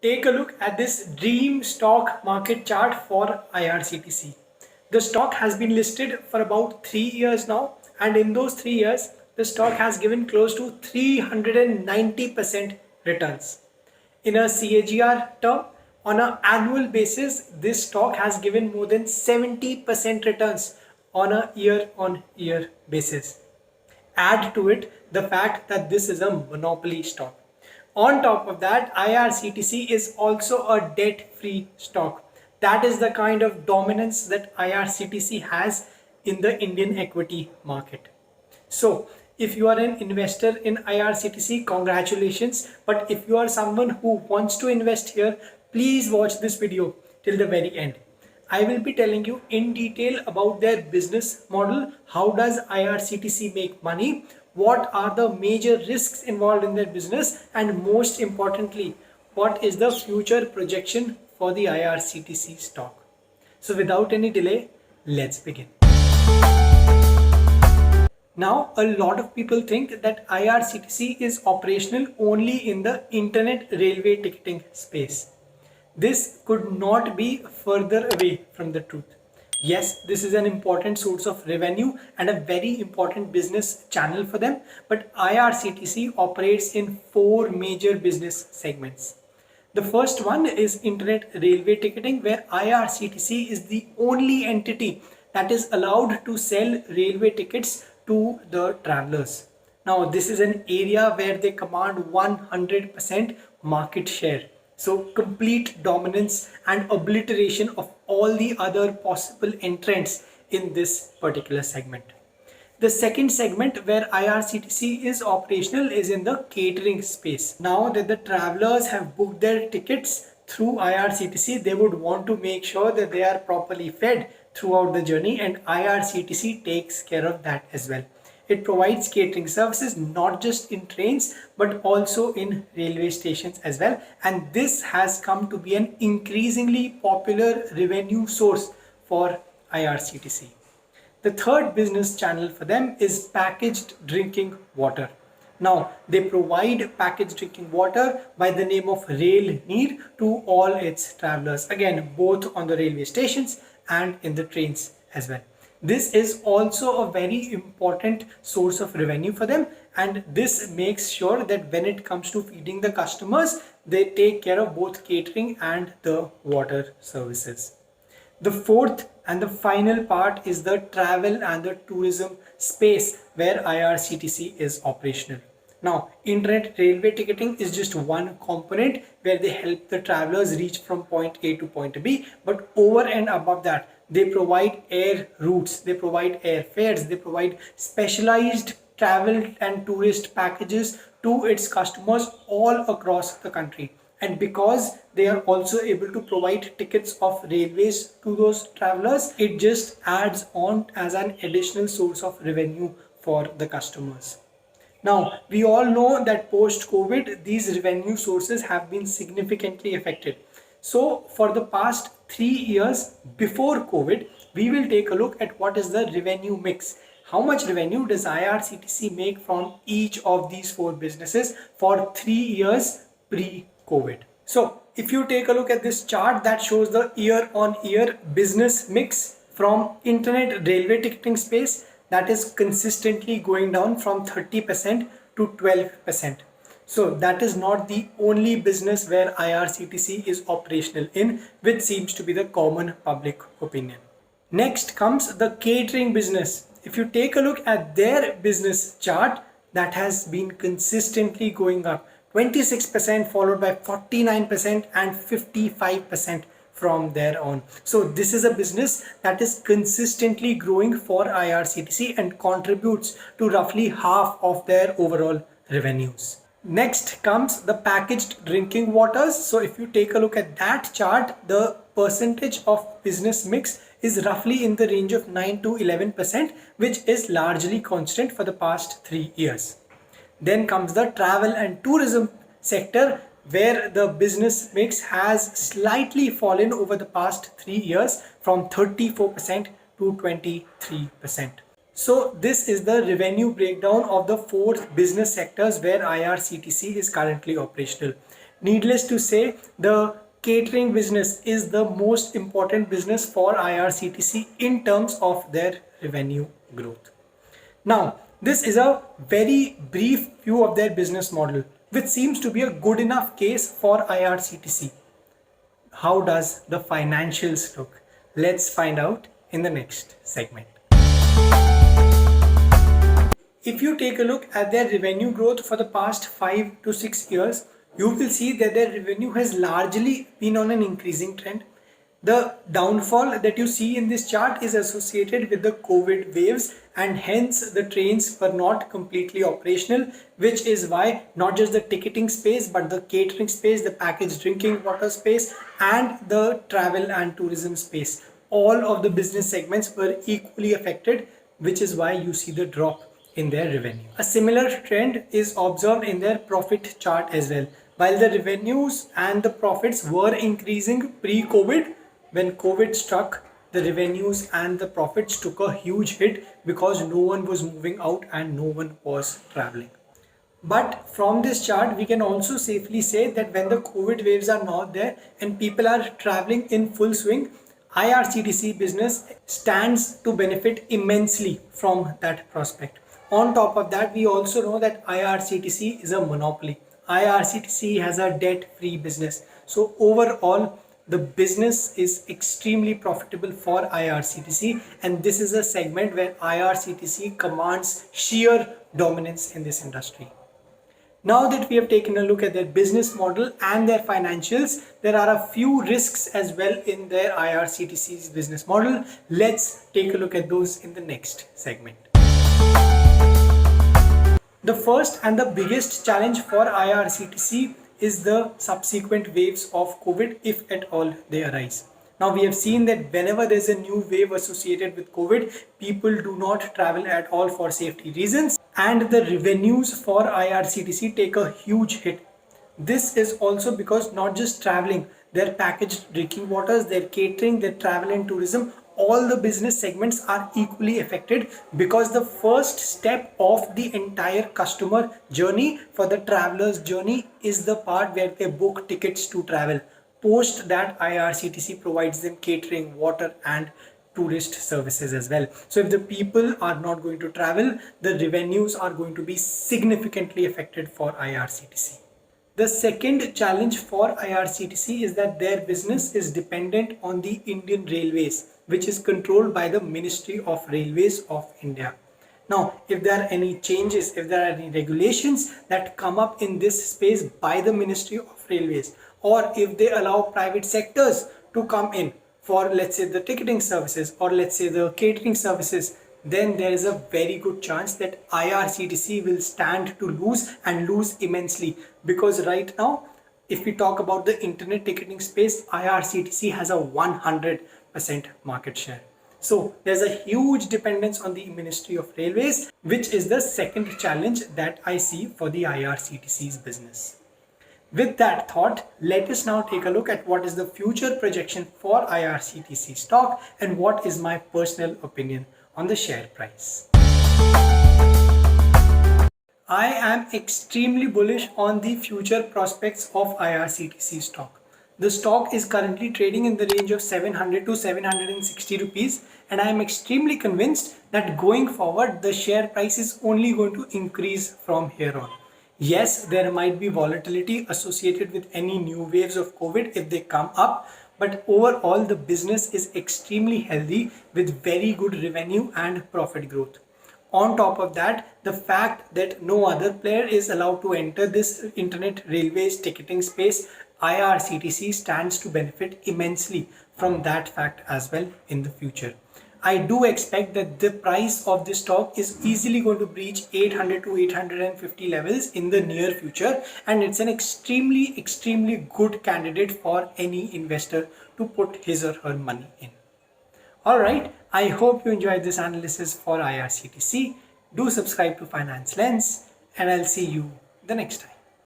Take a look at this dream stock market chart for IRCTC. The stock has been listed for about 3 years now, and in those 3 years, the stock has given close to 390% returns. In a CAGR term, on an annual basis, this stock has given more than 70% returns on a year-on-year basis. Add to it the fact that this is a monopoly stock. On top of that, IRCTC is also a debt-free stock. That is the kind of dominance that IRCTC has in the Indian equity market. So, if you are an investor in IRCTC, congratulations. But if you are someone who wants to invest here, please watch this video till the very end. I will be telling you in detail about their business model. How does IRCTC make money? What are the major risks involved in their business? And most importantly, what is the future projection for the IRCTC stock? So without any delay, let's begin. Now, a lot of people think that IRCTC is operational only in the internet railway ticketing space. This could not be further away from the truth. Yes, this is an important source of revenue and a very important business channel for them, but IRCTC operates in four major business segments. The first one is internet railway ticketing, where IRCTC is the only entity that is allowed to sell railway tickets to the travelers. Now, this is an area where they command 100% market share. So complete dominance and obliteration of all the other possible entrants in this particular segment. The second segment where IRCTC is operational is in the catering space. Now that the travelers have booked their tickets through IRCTC, they would want to make sure that they are properly fed throughout the journey, and IRCTC takes care of that as well. It provides catering services not just in trains but also in railway stations as well, and this has come to be an increasingly popular revenue source for IRCTC. The third business channel for them is packaged drinking water. Now, they provide packaged drinking water by the name of Rail Neer to all its travelers, again both on the railway stations and in the trains as well. This is also a very important source of revenue for them, and this makes sure that when it comes to feeding the customers, they take care of both catering and the water services. The fourth and the final part is the travel and the tourism space where IRCTC is operational. Now, internet railway ticketing is just one component where they help the travelers reach from point A to point B, but over and above that, they provide air routes, they provide airfares, they provide specialized travel and tourist packages to its customers all across the country. And because they are also able to provide tickets of railways to those travelers, it just adds on as an additional source of revenue for the customers. Now, we all know that post-COVID, these revenue sources have been significantly affected. So, for the past 3 years before COVID, we will take a look at what is the revenue mix. How much revenue does IRCTC make from each of these four businesses for 3 years pre-COVID? So, if you take a look at this chart that shows the year-on-year business mix from internet railway ticketing space, that is consistently going down from 30% to 12%. So that is not the only business where IRCTC is operational in, which seems to be the common public opinion. Next comes the catering business. If you take a look at their business chart, that has been consistently going up. 26% followed by 49% and 55% from there on. So this is a business that is consistently growing for IRCTC and contributes to roughly half of their overall revenues. Next comes the packaged drinking waters. So if you take a look at that chart, the percentage of business mix is roughly in the range of 9 to 11%, which is largely constant for the past 3 years. Then comes the travel and tourism sector, where the business mix has slightly fallen over the past 3 years from 34% to 23%. So this is the revenue breakdown of the four business sectors where IRCTC is currently operational. Needless to say, the catering business is the most important business for IRCTC in terms of their revenue growth. Now, this is a very brief view of their business model, which seems to be a good enough case for IRCTC. How does the financials look? Let's find out in the next segment. If you take a look at their revenue growth for the past 5 to 6 years, you will see that their revenue has largely been on an increasing trend. The downfall that you see in this chart is associated with the COVID waves, and hence the trains were not completely operational, which is why not just the ticketing space but the catering space, the packaged drinking water space and the travel and tourism space, all of the business segments were equally affected, which is why you see the drop in their revenue. A similar trend is observed in their profit chart as well. While the revenues and the profits were increasing pre-COVID, when COVID struck, the revenues and the profits took a huge hit because no one was moving out and no one was traveling. But from this chart, we can also safely say that when the COVID waves are not there and people are traveling in full swing, IRCTC business stands to benefit immensely from that prospect. On top of that, we also know that IRCTC is a monopoly. IRCTC has a debt-free business. So overall, the business is extremely profitable for IRCTC, and this is a segment where IRCTC commands sheer dominance in this industry. Now that we have taken a look at their business model and their financials, there are a few risks as well in their IRCTC's business model. Let's take a look at those in the next segment. The first and the biggest challenge for IRCTC is the subsequent waves of COVID, if at all they arise. Now we have seen that whenever there's a new wave associated with COVID, people do not travel at all for safety reasons, and the revenues for IRCTC take a huge hit. This is also because not just traveling, their packaged drinking waters, their catering, their travel and tourism, all the business segments are equally affected, because the first step of the entire customer journey for the traveler's journey is the part where they book tickets to travel. Post that, IRCTC provides them catering, water and tourist services as well. So if the people are not going to travel, the revenues are going to be significantly affected for IRCTC. The second challenge for IRCTC is that their business is dependent on the Indian Railways, which is controlled by the Ministry of Railways of India. Now, if there are any changes, if there are any regulations that come up in this space by the Ministry of Railways, or if they allow private sectors to come in for, let's say, the ticketing services or let's say the catering services, then there is a very good chance that IRCTC will stand to lose and lose immensely. Because right now, if we talk about the internet ticketing space, IRCTC has a 100% market share. So there's a huge dependence on the Ministry of Railways, which is the second challenge that I see for the IRCTC's business. With that thought, let us now take a look at what is the future projection for IRCTC stock and what is my personal opinion on the share price. I am extremely bullish on the future prospects of IRCTC stock. The stock is currently trading in the range of 700 to 760 rupees, and I am extremely convinced that going forward the share price is only going to increase from here on. Yes, there might be volatility associated with any new waves of COVID if they come up, but overall the business is extremely healthy with very good revenue and profit growth. On top of that, the fact that no other player is allowed to enter this internet railways ticketing space, IRCTC stands to benefit immensely from that fact as well in the future. I do expect that the price of this stock is easily going to breach 800 to 850 levels in the near future, and it's an extremely good candidate for any investor to put his or her money in. Alright, I hope you enjoyed this analysis for IRCTC. Do subscribe to Finance Lens, and I'll see you the next time.